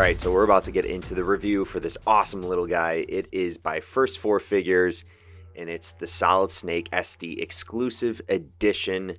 Alright, so we're about to get into the review for this awesome little guy. It is by First 4 Figures, and it's the Solid Snake SD Exclusive Edition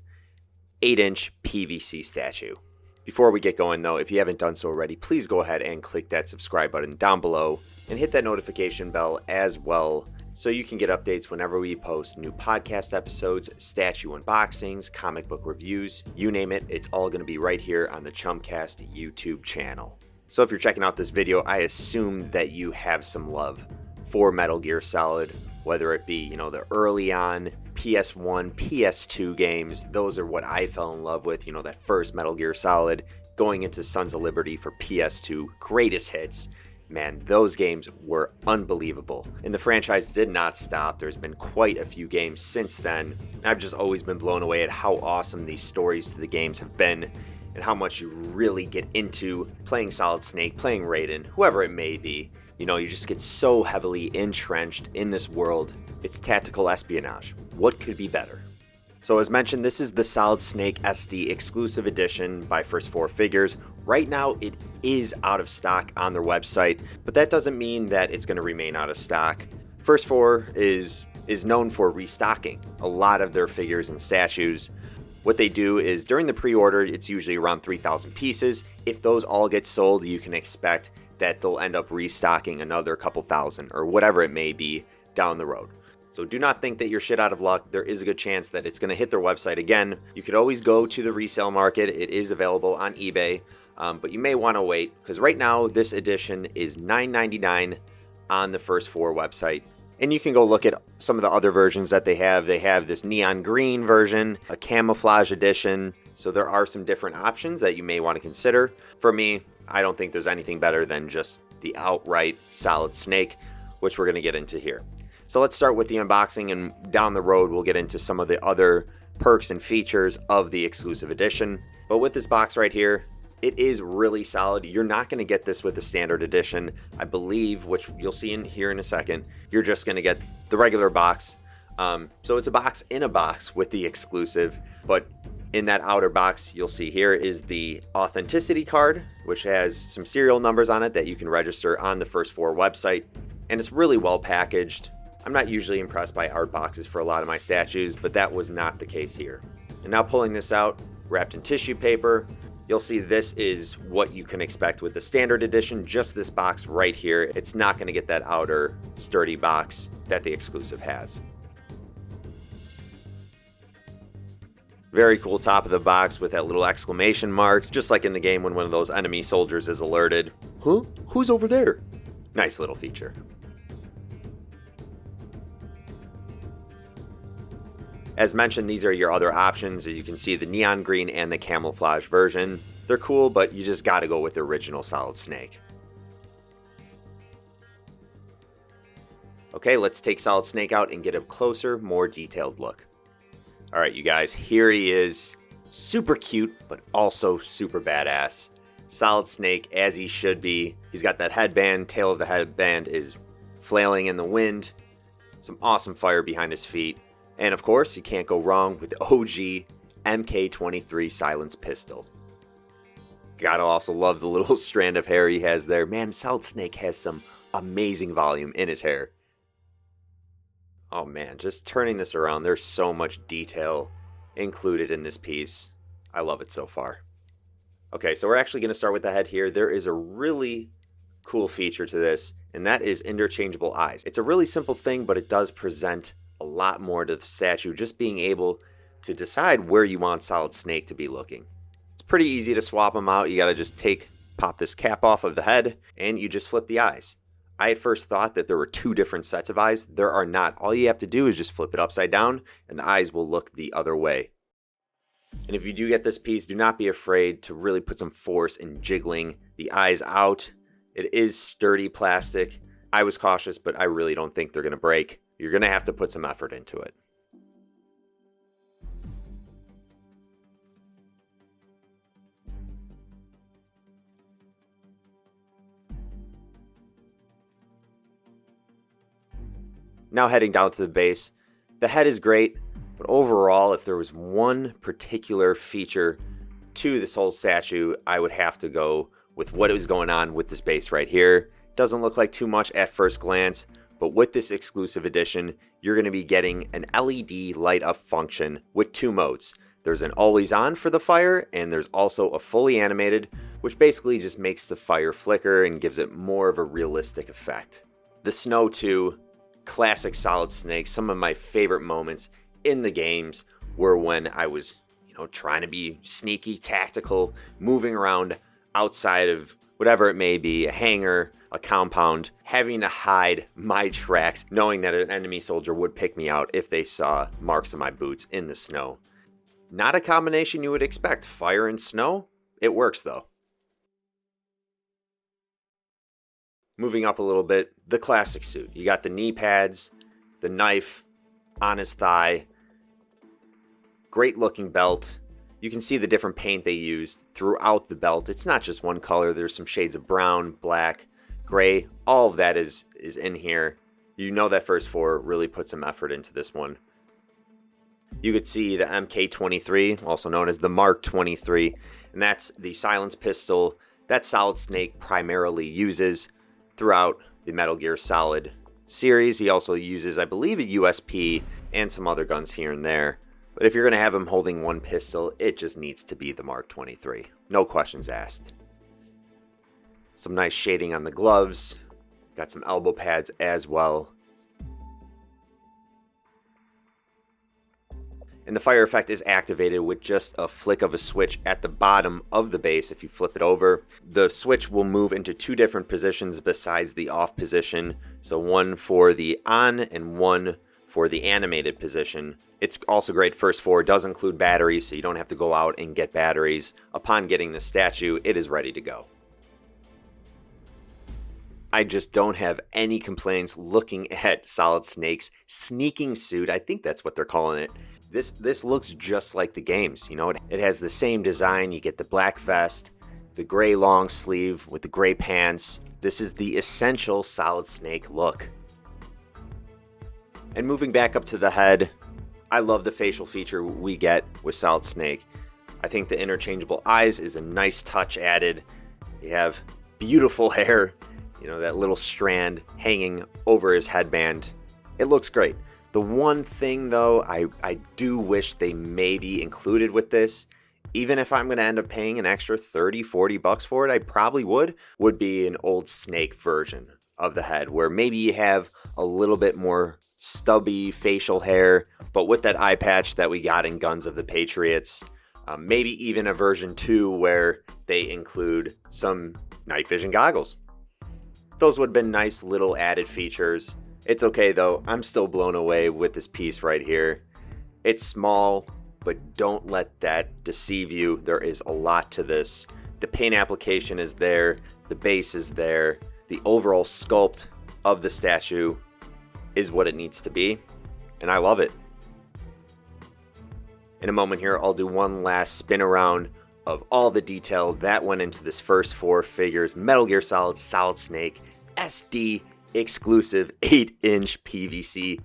8-inch PVC statue. Before we get going though, if you haven't done so already, please go ahead and click that subscribe button down below and hit that notification bell as well so you can get updates whenever we post new podcast episodes, statue unboxings, comic book reviews, you name it, it's all going to be right here on the Chumcast YouTube channel. So if you're checking out this video, I assume that you have some love for Metal Gear Solid, whether it be, the early on PS1, PS2 games. Those are what I fell in love with, that first Metal Gear Solid going into Sons of Liberty for PS2, greatest hits. Man, those games were unbelievable. And the franchise did not stop. There's been quite a few games since then. And I've just always been blown away at how awesome these stories to the games have been and how much you really get into playing Solid Snake, playing Raiden, whoever it may be. You just get so heavily entrenched in this world. It's tactical espionage. What could be better? So as mentioned, this is the Solid Snake SD Exclusive Edition by First 4 Figures. Right now, it is out of stock on their website, but that doesn't mean that it's going to remain out of stock. First 4 is known for restocking a lot of their figures and statues. What they do is during the pre-order, it's usually around 3,000 pieces. If those all get sold, you can expect that they'll end up restocking another couple thousand or whatever it may be down the road. So do not think that you're shit out of luck. There is a good chance that it's going to hit their website again. You could always go to the resale market. It is available on eBay, but you may want to wait because right now this edition is $9.99 on the First 4 website. And you can go look at some of the other versions that they have. They have this neon green version, a camouflage edition. So there are some different options that you may want to consider. For me, I don't think there's anything better than just the outright Solid Snake, which we're going to get into here. So let's start with the unboxing, and down the road we'll get into some of the other perks and features of the exclusive edition. But with this box right here, it is really solid. You're not going to get this with the standard edition, I believe, which you'll see in here in a second. You're just going to get the regular box. So it's a box in a box with the exclusive, but in that outer box, you'll see here is the authenticity card, which has some serial numbers on it that you can register on the First 4 website. And it's really well packaged. I'm not usually impressed by art boxes for a lot of my statues, but that was not the case here. And now pulling this out, wrapped in tissue paper, you'll see this is what you can expect with the standard edition, just this box right here. It's not going to get that outer sturdy box that the exclusive has. Very cool top of the box with that little exclamation mark, just like in the game when one of those enemy soldiers is alerted. Huh? Who's over there? Nice little feature. As mentioned, these are your other options. As you can see, the neon green and the camouflage version. They're cool, but you just gotta go with the original Solid Snake. Okay, let's take Solid Snake out and get a closer, more detailed look. Alright, you guys, here he is. Super cute, but also super badass. Solid Snake, as he should be. He's got that headband. Tail of the headband is flailing in the wind. Some awesome fire behind his feet. And of course, you can't go wrong with the OG MK23 silenced pistol. Gotta also love the little strand of hair he has there. Man, Solid Snake has some amazing volume in his hair. Oh man, just turning this around, there's so much detail included in this piece. I love it so far. Okay, so we're actually going to start with the head here. There is a really cool feature to this, and that is interchangeable eyes. It's a really simple thing, but it does present a lot more to the statue, just being able to decide where you want Solid Snake to be looking. It's pretty easy to swap them out. You got to just pop this cap off of the head, and you just flip the eyes. I at first thought that there were two different sets of eyes. There are not. All you have to do is just flip it upside down, and the eyes will look the other way. And if you do get this piece, do not be afraid to really put some force in jiggling the eyes out. It is sturdy plastic. I was cautious, but I really don't think they're going to break. You're going to have to put some effort into it. Now heading down to the base. The head is great, but overall, if there was one particular feature to this whole statue, I would have to go with what is going on with this base right here. Doesn't look like too much at first glance, but with this exclusive edition, you're going to be getting an LED light up function with 2 modes. There's an always on for the fire, and there's also a fully animated, which basically just makes the fire flicker and gives it more of a realistic effect. The snow too, classic Solid Snake. Some of my favorite moments in the games were when I was, trying to be sneaky, tactical, moving around outside of whatever it may be, a hangar, a compound, having to hide my tracks, knowing that an enemy soldier would pick me out if they saw marks of my boots in the snow. Not a combination you would expect, fire and snow. It works though. Moving up a little bit, the classic suit. You got the knee pads, the knife on his thigh, great looking belt. You can see the different paint they used throughout the belt. It's not just one color. There's some shades of brown, black, gray. All of that is in here. You know that First 4 really put some effort into this one. You could see the MK23, also known as the Mark 23, and that's the silence pistol that Solid Snake primarily uses throughout the Metal Gear Solid series. He also uses, I believe, a USP and some other guns here and there. But if you're going to have him holding one pistol, it just needs to be the Mark 23. No questions asked. Some nice shading on the gloves. Got some elbow pads as well. And the fire effect is activated with just a flick of a switch at the bottom of the base. If you flip it over, the switch will move into 2 different positions besides the off position. So one for the on and one for the animated position. It's also great. First 4 does include batteries, so you don't have to go out and get batteries. Upon getting the statue, it is ready to go. I just don't have any complaints looking at Solid Snake's sneaking suit. I think that's what they're calling it. This looks just like the games. It has the same design. You get the black vest, the gray long sleeve with the gray pants. This is the essential Solid Snake look. And moving back up to the head, I love the facial feature we get with Solid Snake. I think the interchangeable eyes is a nice touch added. You have beautiful hair, that little strand hanging over his headband. It looks great. The one thing though, I do wish they maybe included with this, even if I'm going to end up paying an extra $30-40 for it, I probably would be an old Snake version of the head, where maybe you have a little bit more stubby facial hair, but with that eye patch that we got in Guns of the Patriots, maybe even a version 2 where they include some night vision goggles. Those would have been nice little added features. It's okay though, I'm still blown away with this piece right here. It's small, but don't let that deceive you. There is a lot to this. The paint application is there, the base is there, the overall sculpt of the statue is what it needs to be, and I love it. In a moment here, I'll do one last spin around of all the detail that went into this First 4 figures Metal Gear Solid Snake SD exclusive 8-inch PVC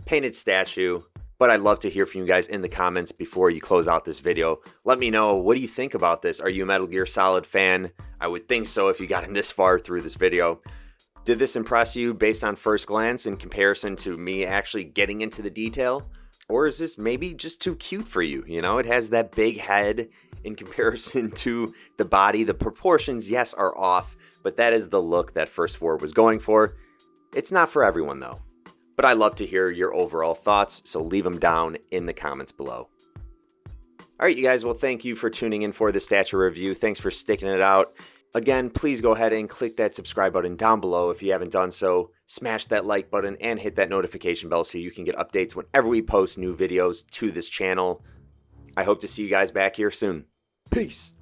painted statue. But I'd love to hear from you guys in the comments before you close out this video. Let me know, what do you think about this? Are you a Metal Gear Solid fan? I would think so if you got in this far through this video. Did this impress you based on first glance in comparison to me actually getting into the detail? Or is this maybe just too cute for you? It has that big head in comparison to the body. The proportions, yes, are off, but that is the look that First 4 was going for. It's not for everyone though. But I love to hear your overall thoughts, so leave them down in the comments below. Alright you guys, well thank you for tuning in for the statue review. Thanks for sticking it out. Again, please go ahead and click that subscribe button down below if you haven't done so. Smash that like button and hit that notification bell so you can get updates whenever we post new videos to this channel. I hope to see you guys back here soon. Peace!